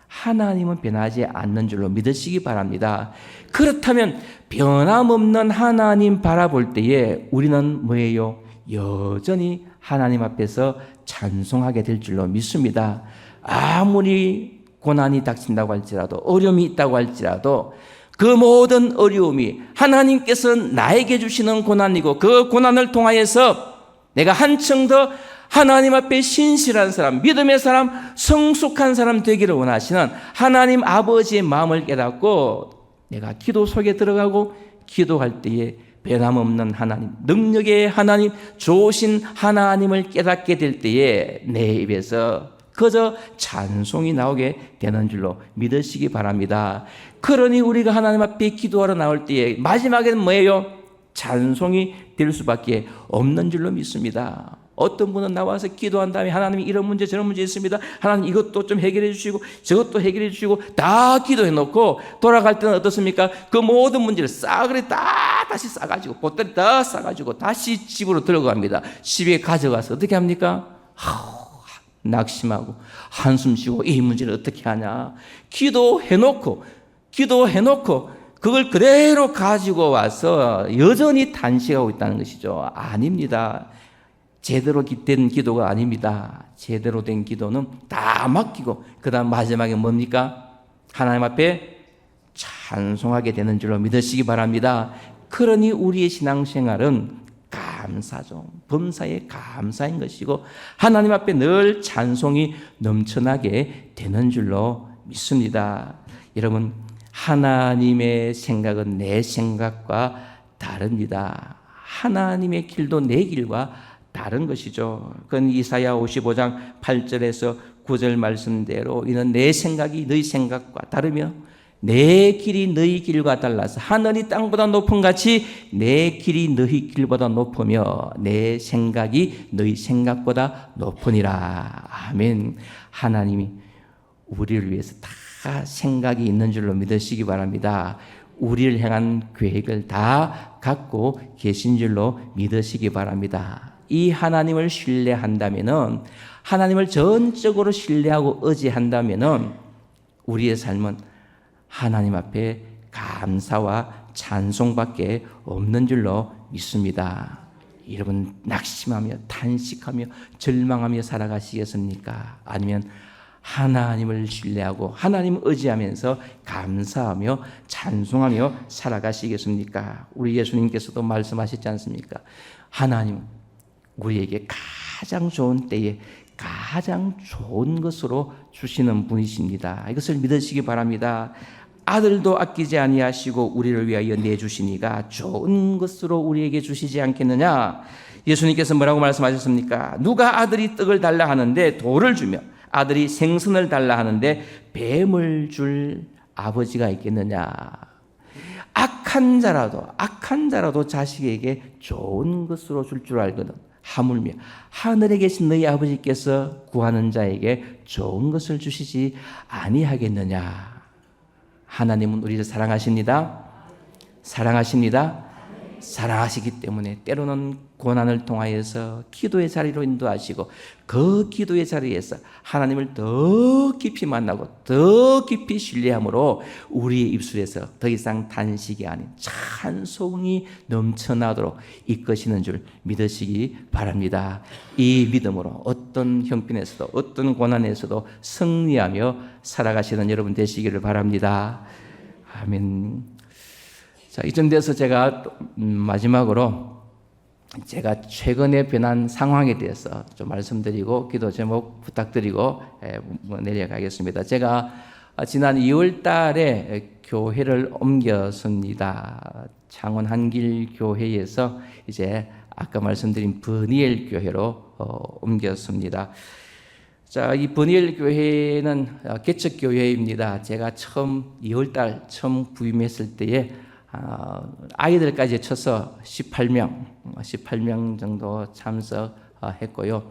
하나님은 변하지 않는 줄로 믿으시기 바랍니다. 그렇다면 변함없는 하나님 바라볼 때에 우리는 뭐예요? 여전히 하나님 앞에서 찬송하게 될 줄로 믿습니다. 아무리 고난이 닥친다고 할지라도 어려움이 있다고 할지라도 그 모든 어려움이 하나님께서 나에게 주시는 고난이고 그 고난을 통하여서 내가 한층 더 하나님 앞에 신실한 사람, 믿음의 사람, 성숙한 사람 되기를 원하시는 하나님 아버지의 마음을 깨닫고 내가 기도 속에 들어가고 기도할 때에 변함없는 하나님, 능력의 하나님, 좋으신 하나님을 깨닫게 될 때에 내 입에서 그저 찬송이 나오게 되는 줄로 믿으시기 바랍니다. 그러니 우리가 하나님 앞에 기도하러 나올 때에 마지막에는 뭐예요? 찬송이 될 수밖에 없는 줄로 믿습니다. 어떤 분은 나와서 기도한 다음에 하나님이 이런 문제 저런 문제 있습니다. 하나님 이것도 좀 해결해 주시고 저것도 해결해 주시고 다 기도해 놓고 돌아갈 때는 어떻습니까? 그 모든 문제를 싸그리 다시 싸가지고 보따리 다 싸가지고 다시 집으로 들어갑니다. 집에 가져가서 어떻게 합니까? 낙심하고 한숨 쉬고 이 문제를 어떻게 하냐. 기도해놓고 그걸 그대로 가지고 와서 여전히 단식하고 있다는 것이죠. 아닙니다. 제대로 된 기도가 아닙니다. 제대로 된 기도는 다 맡기고 그 다음 마지막에 뭡니까? 하나님 앞에 찬송하게 되는 줄로 믿으시기 바랍니다. 그러니 우리의 신앙생활은 감사죠. 범사에 감사인 것이고 하나님 앞에 늘 찬송이 넘쳐나게 되는 줄로 믿습니다. 여러분, 하나님의 생각은 내 생각과 다릅니다. 하나님의 길도 내 길과 다른 것이죠. 그건 이사야 55장 8절에서 9절 말씀대로 이는 내 생각이 너희 생각과 다르며 내 길이 너희 길과 달라서 하늘이 땅보다 높은 같이 내 길이 너희 길보다 높으며 내 생각이 너희 생각보다 높으니라. 아멘. 하나님이 우리를 위해서 다 생각이 있는 줄로 믿으시기 바랍니다. 우리를 향한 계획을 다 갖고 계신 줄로 믿으시기 바랍니다. 이 하나님을 신뢰한다면은, 하나님을 전적으로 신뢰하고 의지한다면은 우리의 삶은 하나님 앞에 감사와 찬송밖에 없는 줄로 믿습니다. 여러분, 낙심하며 탄식하며 절망하며 살아가시겠습니까? 아니면 하나님을 신뢰하고 하나님을 의지하면서 감사하며 찬송하며 살아가시겠습니까? 우리 예수님께서도 말씀하셨지 않습니까? 하나님 우리에게 가장 좋은 때에 가장 좋은 것으로 주시는 분이십니다. 이것을 믿으시기 바랍니다. 아들도 아끼지 아니하시고 우리를 위하여 내주시니가 좋은 것으로 우리에게 주시지 않겠느냐? 예수님께서 뭐라고 말씀하셨습니까? 누가 아들이 떡을 달라 하는데 돌을 주며 아들이 생선을 달라 하는데 뱀을 줄 아버지가 있겠느냐? 악한 자라도 자식에게 좋은 것으로 줄 줄 알거든. 하물며 하늘에 계신 너희 아버지께서 구하는 자에게 좋은 것을 주시지 아니하겠느냐? 하나님은 우리를 사랑하십니다. 사랑하시기 때문에 때로는 고난을 통하여서 기도의 자리로 인도하시고 그 기도의 자리에서 하나님을 더 깊이 만나고 더 깊이 신뢰함으로 우리의 입술에서 더 이상 단식이 아닌 찬송이 넘쳐나도록 이끄시는 줄 믿으시기 바랍니다. 이 믿음으로 어떤 형편에서도 어떤 고난에서도 승리하며 살아가시는 여러분 되시기를 바랍니다. 아멘. 자, 이쯤 돼서 제가 마지막으로 제가 최근에 변한 상황에 대해서 좀 말씀드리고 기도 제목 부탁드리고 내려가겠습니다. 제가 지난 2월 달에 교회를 옮겼습니다. 창원 한길 교회에서 이제 아까 말씀드린 버니엘 교회로 옮겼습니다. 자, 이 버니엘 교회는 개척 교회입니다. 제가 처음 2월 달 처음 부임했을 때에 아이들까지 쳐서 18명 정도 참석했고요.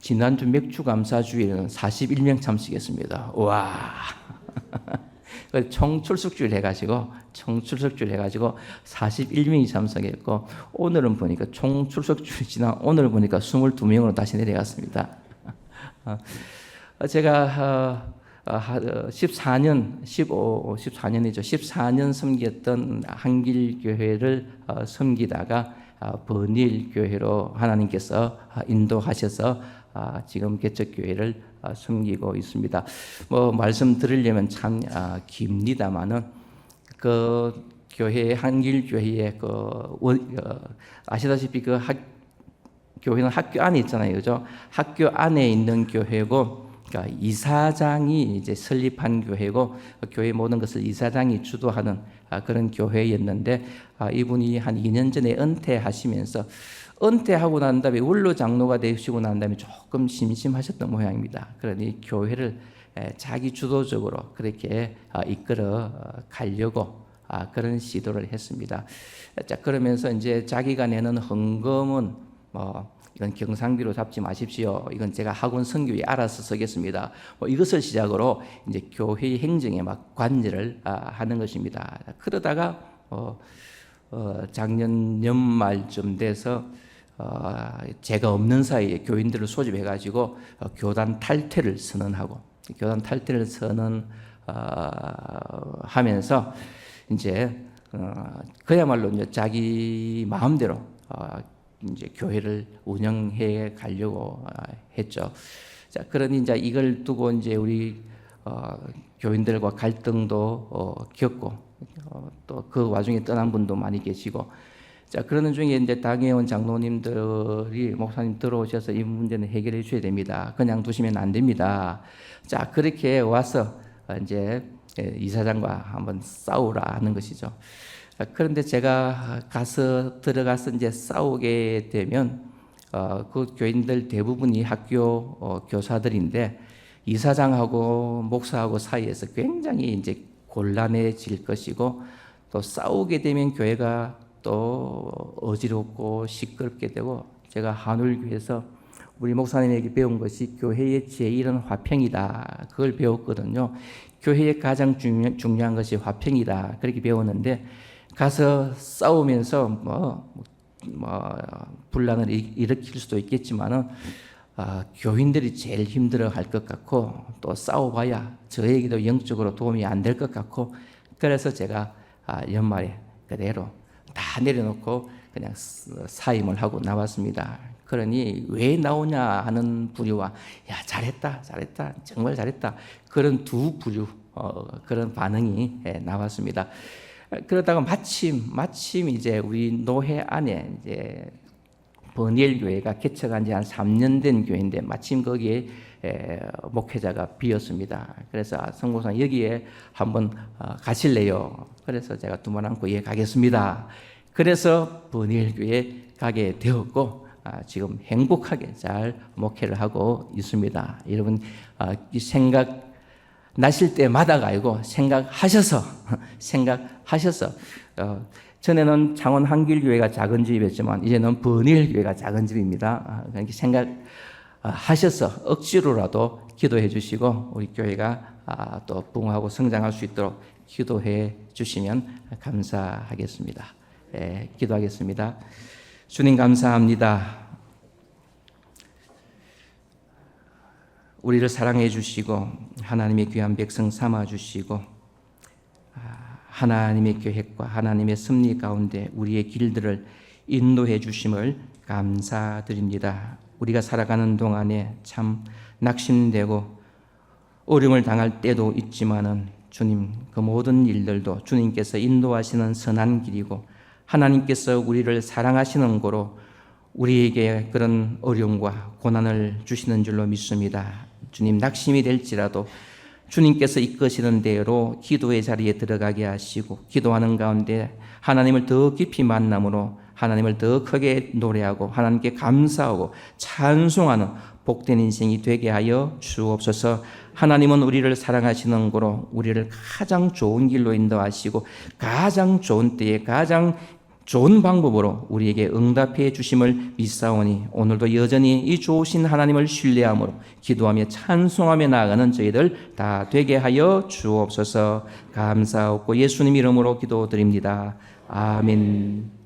지난주 맥주 감사주일에는 41명 참석했습니다. 와, 총출석주일 해가지고 41명이 참석했고 오늘은 보니까 총출석주일 지난 오늘 보니까 22명으로 다시 내려갔습니다. 제가 14년 섬겼던 한길교회를 섬기다가 버니엘 교회로 하나님께서 인도하셔서 지금 개척교회를 섬기고 있습니다. 뭐 말씀 드리려면 참 깁니다만은 그 교회 한길교회에 아시다시피 그 교회는 학교 안에 있잖아요, 그죠? 학교 안에 있는 교회고. 그러니까 이사장이 이제 설립한 교회고 교회 모든 것을 이사장이 주도하는 그런 교회였는데 이분이 한 2년 전에 은퇴하시면서 은퇴하고 난 다음에 원로 장로가 되시고 난 다음에 조금 심심하셨던 모양입니다. 그러니 교회를 자기 주도적으로 그렇게 이끌어 가려고 그런 시도를 했습니다. 자, 그러면서 이제 자기가 내는 헌금은 이건 경상비로 잡지 마십시오. 이건 제가 학원 선교에 알아서 쓰겠습니다. 이것을 시작으로 이제 교회 행정에 막 관여를 하는 것입니다. 그러다가 작년 연말쯤 돼서 제가 없는 사이에 교인들을 소집해가지고 교단 탈퇴를 선언하고 하면서 이제 그야말로 이제 자기 마음대로 이제 교회를 운영해 가려고 했죠. 자, 그러니 이제 이걸 두고 이제 우리 교인들과 갈등도 겪고 또 그 와중에 떠난 분도 많이 계시고, 자, 그러는 중에 이제 당에 온 장로님들이 목사님 들어오셔서 이 문제는 해결해 주셔야 됩니다. 그냥 두시면 안 됩니다. 자, 그렇게 와서 이제 이사장과 한번 싸우라 하는 것이죠. 그런데 제가 들어가서 이제 싸우게 되면 그 교인들 대부분이 학교 교사들인데 이사장하고 목사하고 사이에서 굉장히 이제 곤란해질 것이고 또 싸우게 되면 교회가 또 어지럽고 시끄럽게 되고 제가 한울교에서 우리 목사님에게 배운 것이 교회의 제1은 화평이다. 그걸 배웠거든요. 교회의 가장 중요한 것이 화평이다. 그렇게 배웠는데 가서 싸우면서 분란을 일으킬 수도 있겠지만은 교인들이 제일 힘들어할 것 같고 또 싸워봐야 저에게도 영적으로 도움이 안 될 것 같고 그래서 제가 연말에 그대로 다 내려놓고 그냥 사임을 하고 나왔습니다. 그러니 왜 나오냐 하는 부류와 야 잘했다 정말 잘했다 그런 두 부류 그런 반응이 나왔습니다. 그러다가 마침 이제 우리 노회 안에 이제 버니엘 교회가 개척한 지 한 3년 된 교회인데 마침 거기에 목회자가 비었습니다. 그래서 성목사 여기에 한번 가실래요? 그래서 제가 두 번 안고 예 가겠습니다. 그래서 버니엘 교회에 가게 되었고 지금 행복하게 잘 목회를 하고 있습니다. 여러분 생각 나실 때마다가 아니고 생각하셔서 전에는 창원 한길교회가 작은 집이었지만 이제는 버니엘 교회가 작은 집입니다. 그러니까 생각하셔서 억지로라도 기도해 주시고 우리 교회가 또 부흥하고 성장할 수 있도록 기도해 주시면 감사하겠습니다. 기도하겠습니다. 주님 감사합니다. 우리를 사랑해 주시고 하나님의 귀한 백성 삼아 주시고 하나님의 계획과 하나님의 섭리 가운데 우리의 길들을 인도해 주심을 감사드립니다. 우리가 살아가는 동안에 참 낙심되고 어려움을 당할 때도 있지만은 주님 그 모든 일들도 주님께서 인도하시는 선한 길이고 하나님께서 우리를 사랑하시는 거로 우리에게 그런 어려움과 고난을 주시는 줄로 믿습니다. 주님 낙심이 될지라도 주님께서 이끄시는 대로 기도의 자리에 들어가게 하시고 기도하는 가운데 하나님을 더 깊이 만남으로 하나님을 더 크게 노래하고 하나님께 감사하고 찬송하는 복된 인생이 되게 하여 주옵소서. 하나님은 우리를 사랑하시는 거로 우리를 가장 좋은 길로 인도하시고 가장 좋은 때에 가장 좋은 방법으로 우리에게 응답해 주심을 믿사오니 오늘도 여전히 이 좋으신 하나님을 신뢰함으로 기도하며 찬송하며 나아가는 저희들 다 되게 하여 주옵소서. 감사하고 예수님 이름으로 기도드립니다. 아멘.